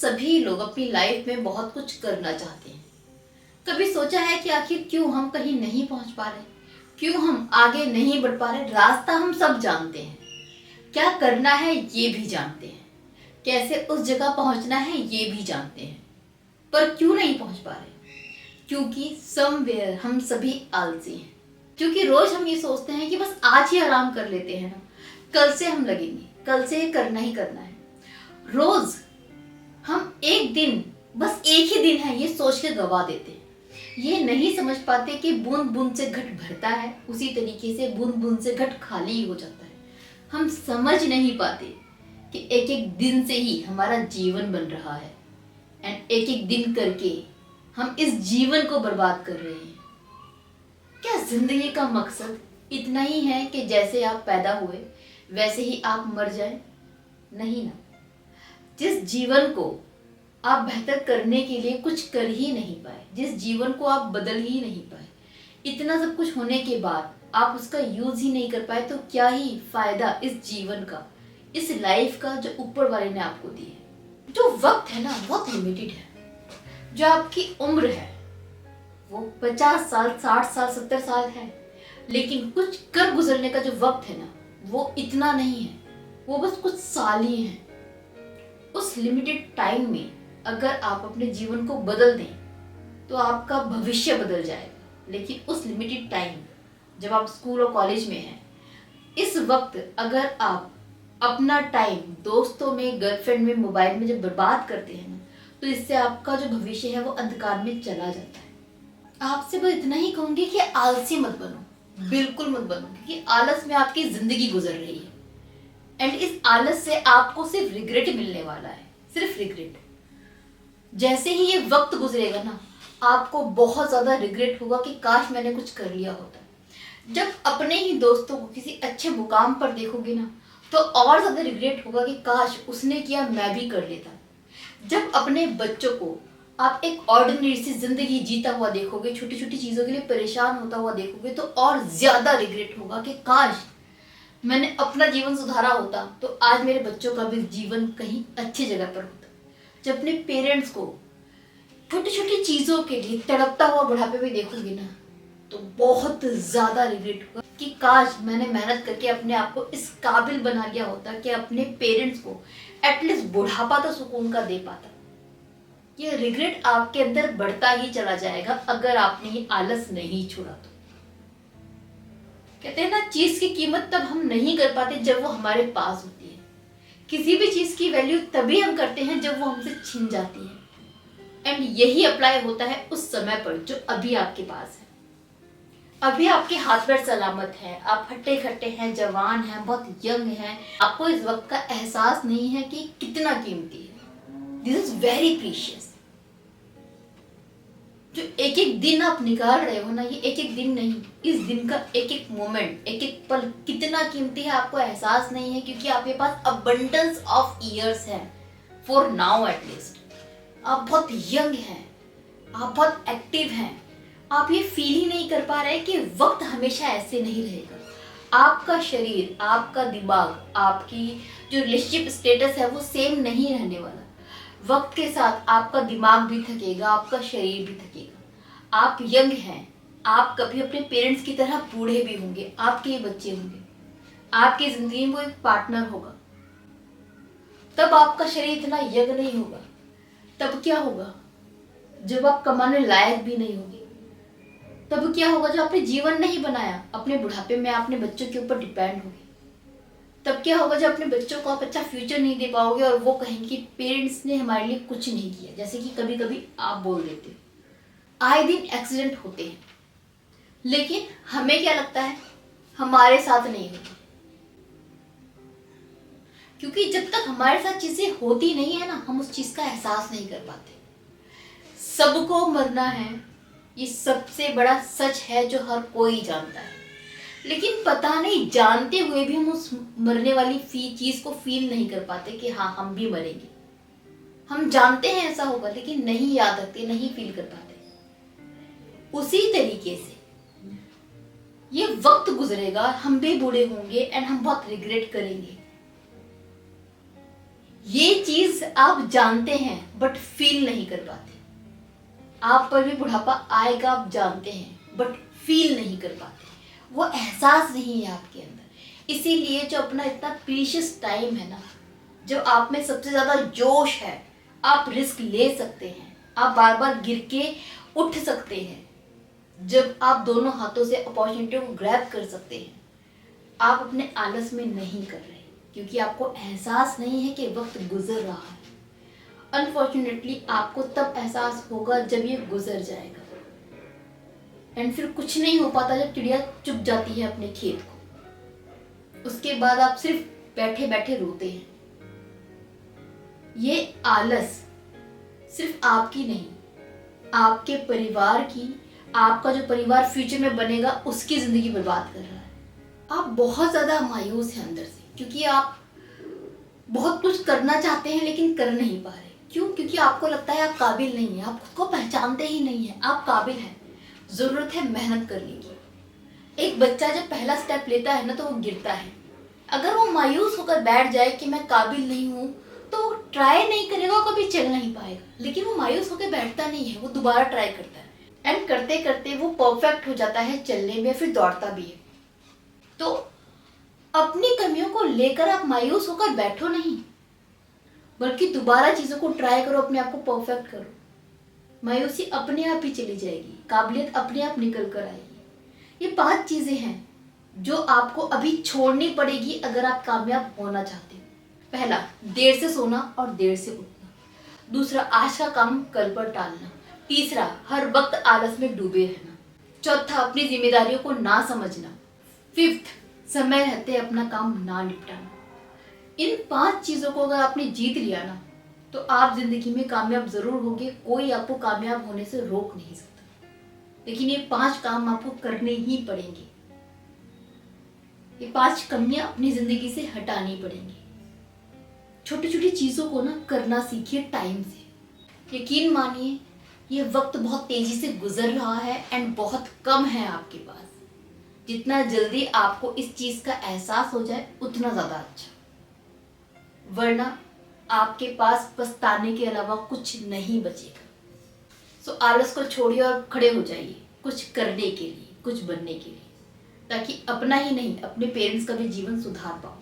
सभी लोग अपनी लाइफ में बहुत कुछ करना चाहते हैं। कभी सोचा है कि आखिर क्यों हम कहीं नहीं पहुंच पा रहे, क्यों हम आगे नहीं बढ़ पा रहे। रास्ता हम सब जानते हैं, क्या करना है ये भी जानते हैं, कैसे उस जगह पहुंचना है ये भी जानते हैं, पर क्यों नहीं पहुंच पा रहे? क्योंकि समवेयर हम सभी आलसी हैं। क्योंकि रोज हम ये सोचते हैं कि बस आज ही आराम कर लेते हैं ना, कल से हम लगेंगे, कल से करना ही करना है। रोज हम एक दिन, बस एक ही दिन है ये सोच के गवा देते हैं। ये नहीं समझ पाते कि बूंद बूंद से घट भरता है, उसी तरीके से बूंद बूंद से घट खाली हो जाता है। हम समझ नहीं पाते कि एक एक दिन से ही हमारा जीवन बन रहा है एंड एक एक दिन करके हम इस जीवन को बर्बाद कर रहे हैं। क्या जिंदगी का मकसद इतना ही है कि जैसे आप पैदा हुए वैसे ही आप मर जाएं? नहीं ना। जिस जीवन को आप बेहतर करने के लिए कुछ कर ही नहीं पाए, जिस जीवन को आप बदल ही नहीं पाए, इतना सब कुछ होने के बाद आप उसका यूज ही नहीं कर पाए, तो क्या ही फायदा इस जीवन का, इस लाइफ का जो ऊपर वाले ने आपको दी है। जो वक्त है ना बहुत लिमिटेड है। जो आपकी उम्र है वो 50 साल, 60 साल, 70 साल है, लेकिन कुछ कर गुजरने का जो वक्त है ना वो इतना नहीं है, वो बस कुछ साल ही है। उस लिमिटेड टाइम में अगर आप अपने जीवन को बदल दें तो आपका भविष्य बदल जाएगा। लेकिन उस लिमिटेड टाइम जब आप स्कूल और कॉलेज में हैं, इस वक्त अगर आप अपना टाइम दोस्तों में, गर्लफ्रेंड में, मोबाइल में जब बर्बाद करते हैं ना, तो इससे आपका जो भविष्य है वो अंधकार में चला जाता है। आपसे बस इतना ही कहूंगी कि आलसी मत बनो, बिल्कुल मत बनो, क्योंकि आलस में आपकी जिंदगी गुजर रही है एंड इस आलस से आपको सिर्फ रिग्रेट मिलने वाला है, सिर्फ रिग्रेट। जैसे ही ये वक्त गुजरेगा ना, आपको बहुत ज्यादा रिग्रेट होगा कि काश मैंने कुछ कर लिया होता। जब अपने ही दोस्तों को किसी अच्छे मुकाम पर देखोगे ना, तो और ज्यादा रिग्रेट होगा कि काश उसने किया, मैं भी कर लेता। जब अपने बच्चों को आप एक ऑर्डिनरी सी जिंदगी जीता हुआ देखोगे, छोटी छोटी चीजों के लिए परेशान होता हुआ देखोगे, तो और ज्यादा रिग्रेट होगा कि काश मैंने अपना जीवन सुधारा होता तो आज मेरे बच्चों का भी जीवन कहीं अच्छी जगह पर होता। जब अपने पेरेंट्स को छोटी छोटी चीजों के लिए तड़पता हुआ बुढ़ापे में देखोगे ना, तो बहुत ज्यादा रिग्रेट होगा कि काश मैंने मेहनत करके अपने आप को इस काबिल बना लिया होता कि अपने पेरेंट्स को एटलीस्ट बुढ़ापा तो सुकून का दे पाता। ये रिग्रेट आपके अंदर बढ़ता ही चला जाएगा अगर आपने ये आलस नहीं छोड़ा तो। कहते हैं ना, चीज की कीमत तब हम नहीं कर पाते जब वो हमारे पास होती है। किसी भी चीज की वैल्यू तभी हम करते हैं जब वो हमसे छिन जाती है। एंड यही अप्लाई होता है उस समय पर जो अभी आपके पास है। अभी आपके हाथ पैर सलामत है, आप हट्टे खट्टे हैं, जवान हैं, बहुत यंग हैं। आपको इस वक्त का एहसास नहीं है कि कितना कीमती है। This is very precious. जो एक एक दिन आप निकाल रहे हो ना, ये एक एक दिन नहीं, इस दिन का एक एक मोमेंट, एक एक पल कितना कीमती है आपको एहसास नहीं है, क्योंकि आपके पास अबंडेंस ऑफ इयर्स है, फॉर नाउ एटलीस्ट। आप बहुत यंग हैं, आप बहुत एक्टिव हैं। आप ये फील ही नहीं कर पा रहे कि वक्त हमेशा ऐसे नहीं रहेगा। आपका शरीर, आपका दिमाग, आपकी जो रिलेशनशिप स्टेटस है वो सेम नहीं रहने वाला। वक्त के साथ आपका दिमाग भी थकेगा, आपका शरीर भी थकेगा। आप यंग हैं, आप कभी अपने पेरेंट्स की तरह बूढ़े भी होंगे, आपके बच्चे होंगे, आपकी जिंदगी में वो एक पार्टनर होगा। तब आपका शरीर इतना यंग नहीं होगा। तब क्या होगा जब आप कमाने लायक भी नहीं होगे? तब क्या होगा जब आपने जीवन नहीं बनाया, अपने बुढ़ापे में आपने बच्चों के ऊपर डिपेंड होगे? तब क्या होगा जब अपने बच्चों को आप अच्छा फ्यूचर नहीं दे पाओगे और वो कहेंगे कि पेरेंट्स ने हमारे लिए कुछ नहीं किया, जैसे कि कभी कभी आप बोल देते हो। आए दिन एक्सीडेंट होते हैं, लेकिन हमें क्या लगता है हमारे साथ नहीं होती, क्योंकि जब तक हमारे साथ चीजें होती नहीं है ना, हम उस चीज का एहसास नहीं कर पाते। सबको मरना है, ये सबसे बड़ा सच है जो हर कोई जानता है, लेकिन पता नहीं जानते हुए भी हम उस मरने वाली चीज को फील नहीं कर पाते कि हाँ हम भी मरेंगे। हम जानते हैं ऐसा होगा, लेकिन नहीं याद रखते, नहीं फील कर पाते। उसी तरीके से ये वक्त गुजरेगा, हम भी बूढ़े होंगे एंड हम बहुत रिग्रेट करेंगे। ये चीज आप जानते हैं बट फील नहीं कर पाते। आप पर भी बुढ़ापा आएगा, आप जानते हैं बट फील नहीं कर पाते। वो एहसास नहीं है आपके अंदर। इसीलिए जो अपना इतना प्रीशियस टाइम है ना, जो आप में सबसे ज्यादा जोश है, आप रिस्क ले सकते हैं, आप बार बार गिर के उठ सकते हैं, जब आप दोनों हाथों से अपॉर्चुनिटी को ग्रैब कर सकते हैं, आप अपने आलस में नहीं कर रहे, क्योंकि आपको एहसास नहीं है कि वक्त गुजर रहा है। अनफॉर्चुनेटली आपको तब एहसास होगा जब ये गुजर जाएगा, एंड फिर कुछ नहीं हो पाता जब चिड़िया चुग जाती है अपने खेत को। उसके बाद आप सिर्फ बैठे बैठे रोते हैं। ये आलस सिर्फ आपकी नहीं, आपके परिवार की, आपका जो परिवार फ्यूचर में बनेगा उसकी जिंदगी बर्बाद कर रहा है। आप बहुत ज्यादा मायूस हैं अंदर से, क्योंकि आप बहुत कुछ करना चाहते हैं लेकिन कर नहीं पा रहे। क्यों? क्योंकि आपको लगता है आप काबिल नहीं है, आप खुद को पहचानते ही नहीं है। आप काबिल हैं, जरूरत है मेहनत करने की। एक बच्चा जब पहला स्टेप लेता है ना तो वो गिरता है। अगर वो मायूस होकर बैठ जाए कि मैं काबिल नहीं हूँ, तो ट्राई नहीं करेगा, कभी चल नहीं पाएगा। लेकिन वो मायूस होकर बैठता नहीं है, वो दोबारा ट्राई करता है, एंड करते करते वो परफेक्ट हो जाता है चलने में, फिर दौड़ता भी है। तो अपनी कमियों को लेकर आप मायूस होकर बैठो नहीं, बल्कि दोबारा चीजों को ट्राई करो, अपने आप को परफेक्ट करो। मायूसी अपने आप ही चली जाएगी, काबिलियत अपने आप निकल कर आएगी। ये 5 चीजें हैं जो आपको अभी छोड़नी पड़ेगी अगर आप कामयाब होना चाहते हो। पहला, देर से सोना और देर से उठना। दूसरा, आज का काम कल पर टालना। तीसरा, हर वक्त आलस में डूबे रहना। चौथा, अपनी जिम्मेदारियों को ना समझना। फिफ्थ, समय रहते अपना काम ना निपटाना। इन 5 चीजों को अगर आपने जीत लिया ना, तो आप जिंदगी में कामयाब जरूर होंगे। कोई आपको कामयाब होने से रोक नहीं सकता, लेकिन ये 5 काम आपको करने ही पड़ेंगे। ये 5 कमियां अपनी जिंदगी से हटानी पड़ेंगी। छोटी छोटी चीजों को ना करना सीखिए टाइम से। यकीन मानिए, ये वक्त बहुत तेजी से गुजर रहा है एंड बहुत कम है आपके पास। जितना जल्दी आपको इस चीज का एहसास हो जाए उतना ज्यादा अच्छा, वरना आपके पास पछताने के अलावा कुछ नहीं बचेगा। सो आलस को छोड़िए और खड़े हो जाइए कुछ करने के लिए, कुछ बनने के लिए, ताकि अपना ही नहीं अपने पेरेंट्स का भी जीवन सुधार पाओ।